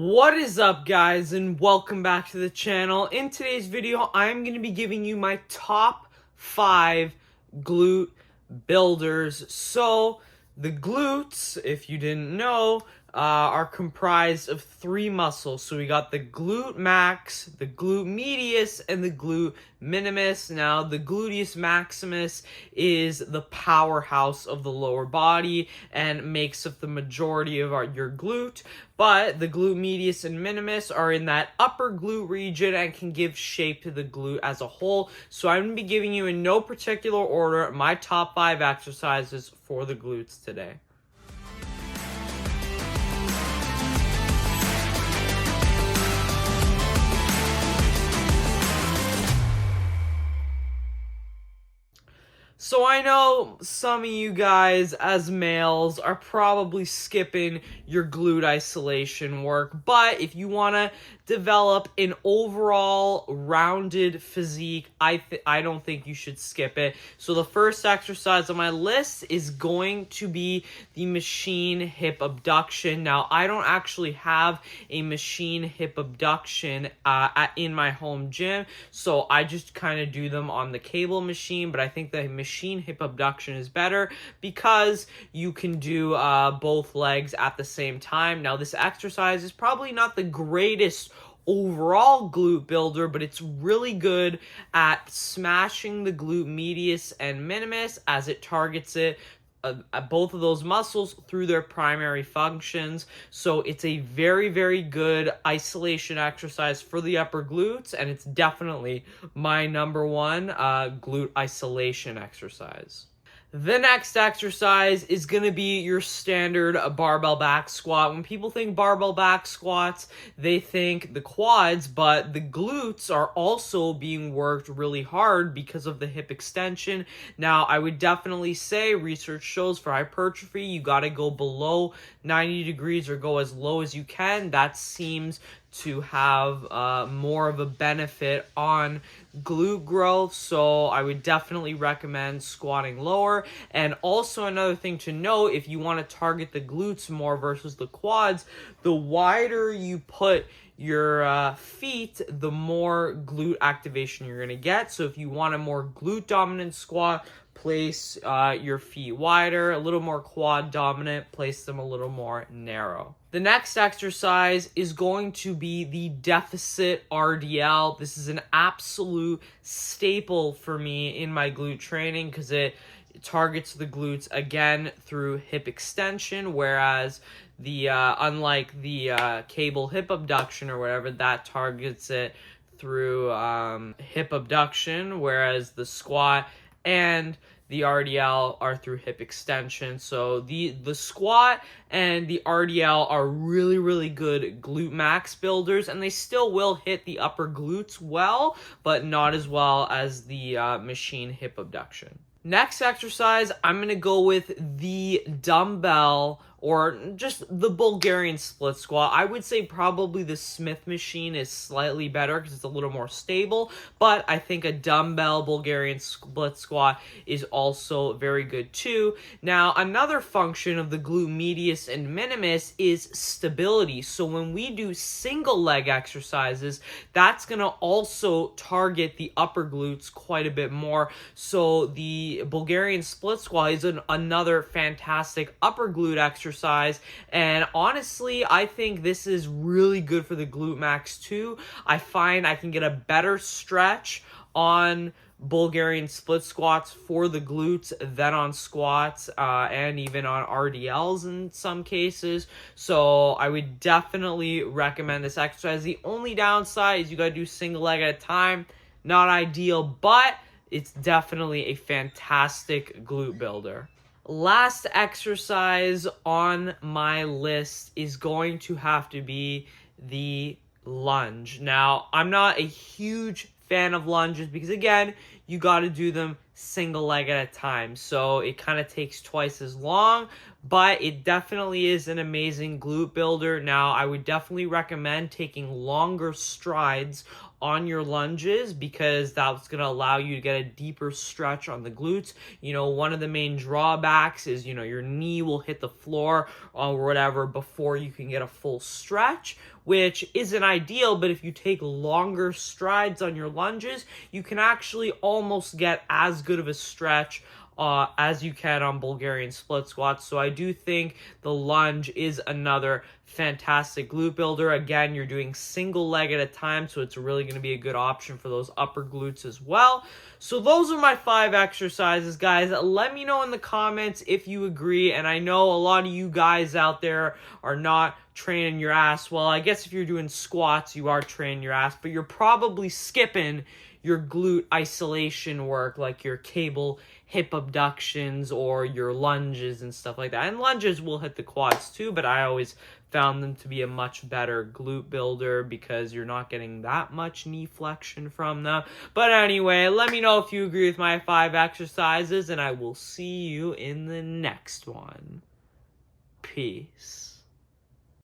What is up, guys, and welcome back to the channel. In today's video, I'm going to be giving you my top 5 glute builders. So, the glutes, if you didn't know, are comprised of 3 muscles. So we got the glute max, the glute medius, and the glute minimus. Now, the gluteus maximus is the powerhouse of the lower body and makes up the majority of your glute. But the glute medius and minimus are in that upper glute region and can give shape to the glute as a whole. So I'm going to be giving you, in no particular order, my top 5 exercises for the glutes today. So I know some of you guys, as males, are probably skipping your glute isolation work, but if you want to develop an overall rounded physique, I don't think you should skip it. So the first exercise on my list is going to be the machine hip abduction. Now, I don't actually have a machine hip abduction in my home gym, so I just kind of do them on the cable machine, but I think the machine hip abduction is better because you can do both legs at the same time. Now, this exercise is probably not the greatest overall glute builder, but it's really good at smashing the glute medius and minimus as it targets both of those muscles through their primary functions. So it's a very, very good isolation exercise for the upper glutes, and it's definitely my number one glute isolation exercise. The next exercise is going to be your standard barbell back squat. When people think barbell back squats, they think the quads, but the glutes are also being worked really hard because of the hip extension. Now, I would definitely say research shows for hypertrophy, you got to go below 90 degrees or go as low as you can. That seems to have more of a benefit on glute growth, so I would definitely recommend squatting lower. And also another thing to note, if you want to target the glutes more versus the quads, the wider you put your feet, the more glute activation you're going to get. So if you want a more glute dominant squat, place your feet wider. A little more quad dominant, place them a little more narrow. The next exercise is going to be the deficit RDL. This is an absolute staple for me in my glute training because it targets the glutes again through hip extension, whereas the unlike the cable hip abduction or whatever, that targets it through hip abduction, whereas the squat and the RDL are through hip extension. So the squat and the RDL are really, really good glute max builders, and they still will hit the upper glutes well, but not as well as the machine hip abduction. Next exercise, I'm going to go with the dumbbell or just the Bulgarian split squat. I would say probably the Smith machine is slightly better because it's a little more stable, but I think a dumbbell Bulgarian split squat is also very good too. Now, another function of the glute medius and minimus is stability. So when we do single leg exercises, that's going to also target the upper glutes quite a bit more. So the Bulgarian split squat is another fantastic upper glute exercise, and honestly, I think this is really good for the glute max too. I find I can get a better stretch on Bulgarian split squats for the glutes than on squats and even on RDLs in some cases. So I would definitely recommend this exercise. The only downside is you gotta do single leg at a time. Not ideal, but it's definitely a fantastic glute builder. Last exercise on my list is going to have to be the lunge. Now, I'm not a huge fan of lunges because, again, you got to do them single leg at a time. So it kind of takes twice as long, but it definitely is an amazing glute builder. Now, I would definitely recommend taking longer strides on your lunges because that's going to allow you to get a deeper stretch on the glutes. You know, one of the main drawbacks is, you know, your knee will hit the floor or whatever before you can get a full stretch, which isn't ideal, but if you take longer strides on your lunges, you can actually almost get as good of a stretch as you can on Bulgarian split squats. So I do think the lunge is another fantastic glute builder. Again, you're doing single leg at a time, so it's really going to be a good option for those upper glutes as well. So those are my 5 exercises, guys. Let me know in the comments if you agree, and I know a lot of you guys out there are not training your ass. Well, I guess if you're doing squats, you are training your ass, but you're probably skipping your glute isolation work, like your cable hip abductions or your lunges and stuff like that. And lunges will hit the quads too, but I always found them to be a much better glute builder because you're not getting that much knee flexion from them. But anyway, let me know if you agree with my 5 exercises, and I will see you in the next one. Peace.